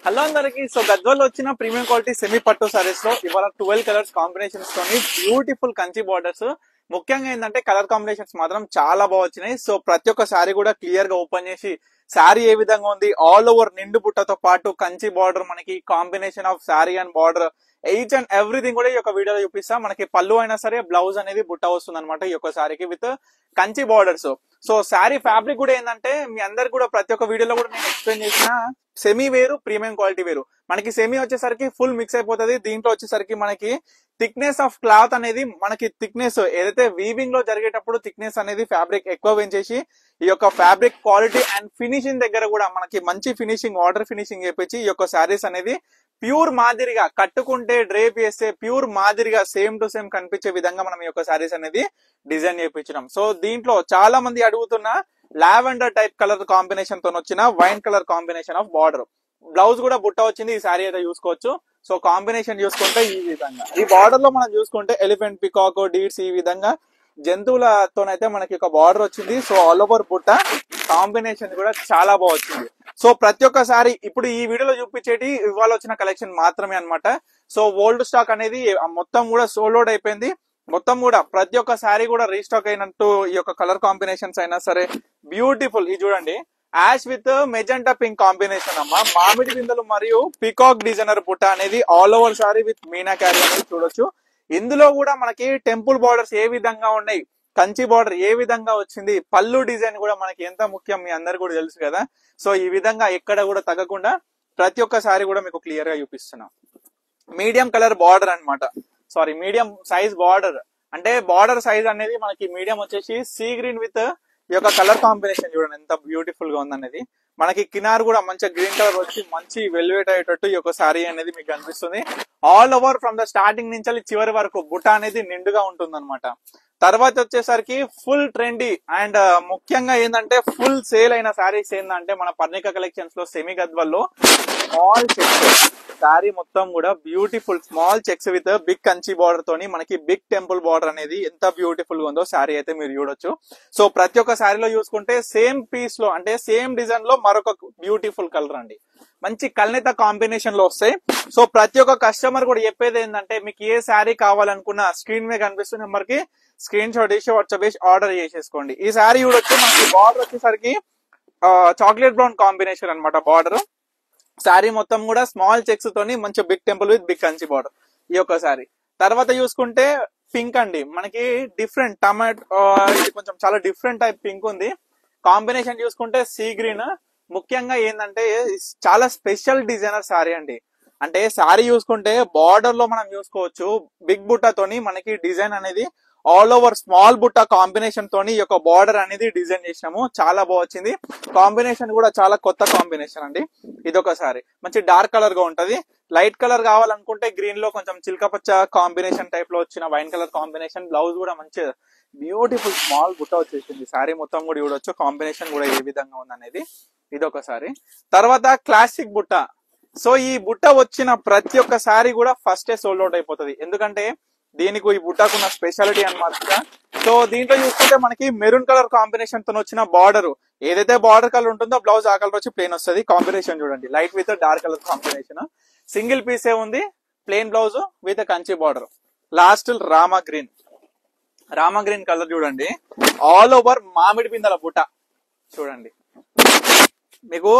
Hello అందరికి. So Gadwal వచ్చిన premium quality semi పట్టు సారీస్ లో ఇవాళ 12 కలర్స్ కాంబినేషన్స్ తోని బ్యూటిఫుల్ కంచి బార్డర్స్. ముఖ్యంగా ఏంటంటే కలర్ కాంబినేషన్స్ మాత్రం చాలా బాగా వచ్చినాయి. సో ప్రతి ఒక్క సారీ కూడా క్లియర్ గా ఓపెన్ చేసి సారీ ఏ విధంగా ఉంది, ఆల్ ఓవర్ నిండు బుట్టతో పాటు కంచి బార్డర్, మనకి combination of sorry and border, each and everything కూడా ఈ యొక్క వీడియోలో చూపిస్తా. మనకి పళ్ళు అయినా సరే బ్లౌజ్ అనేది బుట్ట వస్తుంది అనమాట ఈ యొక్క సారీకి with Kanchi borders. So sari fabric కూడా ఏంటంటే మీ అందరికి కూడా ప్రతి ఒక్క వీడియోలో కూడా నేను ఎక్స్ప్లెయిన్ చేసిన సెమీ వేరు, ప్రీమియం క్వాలిటీ వేరు. మనకి సెమీ వచ్చేసరికి ఫుల్ మిక్స్ అయిపోతుంది. దీంట్లో వచ్చేసరికి మనకి థిక్నెస్ ఆఫ్ క్లాత్ అనేది, మనకి థిక్నెస్ ఏదైతే వీవింగ్ లో జరిగేటప్పుడు థిక్నెస్ అనేది ఫ్యాబ్రిక్ ఎక్కువ పెంచేసి ఈ యొక్క ఫ్యాబ్రిక్ క్వాలిటీ అండ్ ఫినిషింగ్ దగ్గర కూడా మనకి మంచి ఫినిషింగ్, వాటర్ ఫినిషింగ్ చేపించి ఈ యొక్క శారీస్ అనేది ప్యూర్ మాదిరిగా కట్టుకుంటే డ్రేప్ చేస్తే ప్యూర్ మాదిరిగా సేమ్ టు సేమ్ కనిపించే విధంగా మనం ఈ యొక్క శారీస్ అనేది డిజైన్ చేయించినాం. సో దీంట్లో చాలా మంది అడుగుతున్న లావెండర్ టైప్ కలర్ కాంబినేషన్ తో వచ్చిన wine colour combination of border, blouse కూడా బుట్ట వచ్చింది. ఈ శారీ అయితే చూసుకోవచ్చు. సో కాంబినేషన్ చూసుకుంటే ఈ విధంగా, ఈ బార్డర్ లో మనం చూసుకుంటే ఎలిఫెంట్, పికాక్, డీడ్స్ ఈ విధంగా జంతువులతోనైతే మనకి ఒక బార్డర్ వచ్చింది. సో ఆల్ ఓవర్ బుట్ట కాంబినేషన్ కూడా చాలా బాగా వచ్చింది. సో ప్రతి ఒక్కసారి ఇప్పుడు ఈ వీడియోలో చూపించేటి ఇవాళ వచ్చిన కలెక్షన్ మాత్రమే అన్నమాట. సో ఓల్డ్ స్టాక్ అనేది మొత్తం కూడా సోల్డ్ అవుట్ అయిపోయింది. మొత్తం కూడా ప్రతి ఒక్క శారీ కూడా రీస్టాక్ అయినట్టు ఈ యొక్క కలర్ కాంబినేషన్స్ అయినా సరే బ్యూటిఫుల్. ఇది చూడండి, ash with magenta pink combination అమ్మ, మామిడి బిందెలు మరియు పికాక్ డిజైనర్ బుట్ట అనేది all over sari with meenakari అనేది చూడొచ్చు. ఇందులో కూడా మనకి టెంపుల్ బార్డర్స్ ఏ విధంగా ఉన్నాయి, కంచి బార్డర్ ఏ విధంగా వచ్చింది, పళ్ళు డిజైన్ కూడా మనకి ఎంత ముఖ్యం మీ అందరు కూడా తెలుసు కదా. సో ఈ విధంగా ఎక్కడ కూడా తగ్గకుండా ప్రతి ఒక్క సారీ కూడా మీకు క్లియర్ గా చూపిస్తున్నా. మీడియం కలర్ బార్డర్ అన్నమాట, సారీ మీడియం సైజ్ బార్డర్. అంటే బార్డర్ సైజ్ అనేది మనకి మీడియం వచ్చేసి సీ గ్రీన్ విత్ ఈ యొక్క కలర్ కాంబినేషన్ చూడండి ఎంత బ్యూటిఫుల్ గా ఉందనేది. మనకి కినార్ కూడా మంచిగా గ్రీన్ కలర్ వచ్చి మంచి వెల్వేట్ అయ్యేటట్టు ఈ యొక్క సారీ అనేది మీకు కనిపిస్తుంది. All over from the starting నుంచి చివరి వరకు బుట్ట అనేది నిండుగా ఉంటుంది అనమాట. తర్వాత వచ్చేసరికి ఫుల్ ట్రెండీ అండ్ ముఖ్యంగా ఏంటంటే ఫుల్ సేల్ అయిన శారీస్ ఏంటంటే మన పర్ణిక కలెక్షన్స్ లో సెమీ గద్వాల్లో స్మాల్ చెక్స్ శారీ మొత్తం కూడా beautiful small checks with big Kanchi border తోని మనకి బిగ్ టెంపుల్ బార్డర్ అనేది ఎంత బ్యూటిఫుల్ గా ఉందో శారీ అయితే మీరు చూడొచ్చు. సో ప్రతి ఒక్క శారీలో చూసుకుంటే సేమ్ పీస్ లో అంటే సేమ్ డిజైన్ లో మరొక బ్యూటిఫుల్ కలర్ అండి, మంచి కల్నేత కాంబినేషన్ లో వస్తాయి. సో ప్రతి ఒక్క కస్టమర్ కూడా చెప్పేది ఏంటంటే మీకు ఏ శారీ కావాలనుకున్నా స్క్రీన్ మీద కనిపిస్తున్న నెంబర్ కి స్క్రీన్ షాట్ చేసి వాట్సాప్ చేసి ఆర్డర్ చేసేసుకోండి. ఈ శారీ చూడొచ్చు, మనకి బార్డర్ వచ్చేసరికి చాక్లెట్ బ్రౌన్ కాంబినేషన్ అనమాట బార్డర్. శారీ మొత్తం కూడా స్మాల్ చెక్స్ తోని మంచి big temple with big Kanchi border ఈ యొక్క శారీ. తర్వాత చూసుకుంటే పింక్ అండి, మనకి డిఫరెంట్ టమాటో, ఇది కొంచెం చాలా డిఫరెంట్ టైప్ పింక్ ఉంది. కాంబినేషన్ చూసుకుంటే సీ గ్రీన్. ముఖ్యంగా ఏంటంటే చాలా స్పెషల్ డిజైనర్ శారీ అండి. అంటే శారీ చూసుకుంటే బార్డర్ లో మనం చూసుకోవచ్చు బిగ్ బుట్టతోని మనకి డిజైన్ అనేది ఆల్ ఓవర్ స్మాల్ బుట్ట కాంబినేషన్ తోని ఈ యొక్క బార్డర్ అనేది డిజైన్ చేసినాము. చాలా బాగా వచ్చింది. కాంబినేషన్ కూడా చాలా కొత్త కాంబినేషన్ అండి. ఇదొక సారీ మంచి డార్క్ కలర్ గా ఉంటది. లైట్ కలర్ కావాలనుకుంటే గ్రీన్ లో కొంచెం చిల్కపచ్చ కాంబినేషన్ టైప్ లో వచ్చిన వైన్ కలర్ కాంబినేషన్. బ్లౌజ్ కూడా మంచి బ్యూటిఫుల్ స్మాల్ బుట్ట వచ్చేసింది. సారీ మొత్తం కూడా చూడొచ్చు కాంబినేషన్ కూడా ఏ విధంగా ఉందనేది. ఇదొక సారీ. తర్వాత క్లాసిక్ బుట్ట. సో ఈ బుట్ట వచ్చిన ప్రతి ఒక్క సారీ కూడా ఫస్టే సోల్డ్ అవుట్ అయిపోతుంది. ఎందుకంటే దీనికి ఈ బుట్టకున్న స్పెషాలిటీ అన్నమాట. సో దీంట్లో చూసుకుంటే మనకి మెరూన్ కలర్ కాంబినేషన్ తో వచ్చిన బార్డర్, ఏదైతే బార్డర్ కలర్ ఉంటుందో బ్లౌజ్ ఆ కలర్ వచ్చి ప్లేన్ వస్తుంది. కాంబినేషన్ చూడండి, light with dark colour combination. Single పీసే ఉంది, plain blouse with Kanchi border. Last Rama green colour చూడండి, ఆల్ ఓవర్ మామిడి పిందల బుట్ట చూడండి. మీకు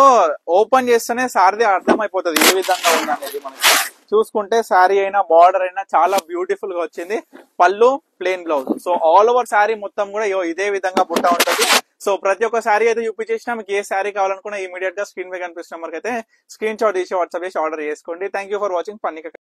ఓపెన్ చేస్తేనే సారీది అర్థం అయిపోతుంది ఏ విధంగా ఉందనేది. మనకి చూసుకుంటే శారీ అయినా బార్డర్ అయినా చాలా బ్యూటిఫుల్ గా వచ్చింది. పళ్ళు plain blouse. So all over sari మొత్తం కూడా ఇదే విధంగా బుట్ట ఉంటుంది. సో ప్రతి ఒక్క శారీ అయితే చూపించేసినా మీకు ఏ శారీ కావాలనుకున్నా ఇమీడియట్ గా స్క్రీన్ మీద కనిపిస్తున్న నెంబర్కి అయితే స్క్రీన్ షాట్ తీసి వాట్సాప్ చేసి ఆర్డర్ చేసుకోండి. Thank you for watching Parnika.